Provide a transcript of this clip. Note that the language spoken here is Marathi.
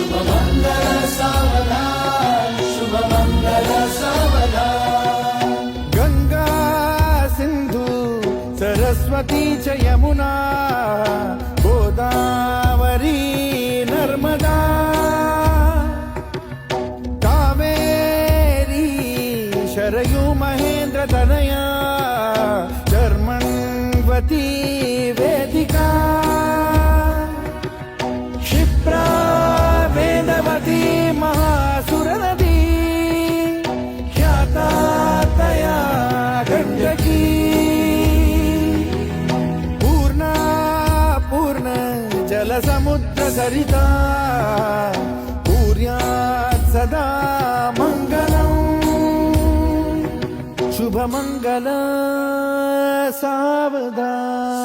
शुभमंगल सावधान, शुभमंगल सावधान। गंगा सिंधू सरस्वती च यमुना गोदावरी नर्मदा कावेरी शरयू महेंद्र तनया कर्मण्वती वेदिका क्षिप्रा वेदवती महासुर नदी ख्याता तया गंडकी पूर्णा पूर्ण जल समुद्र सरिता पूर्यात् सदा मंगलम् शुभमंगल सावधान।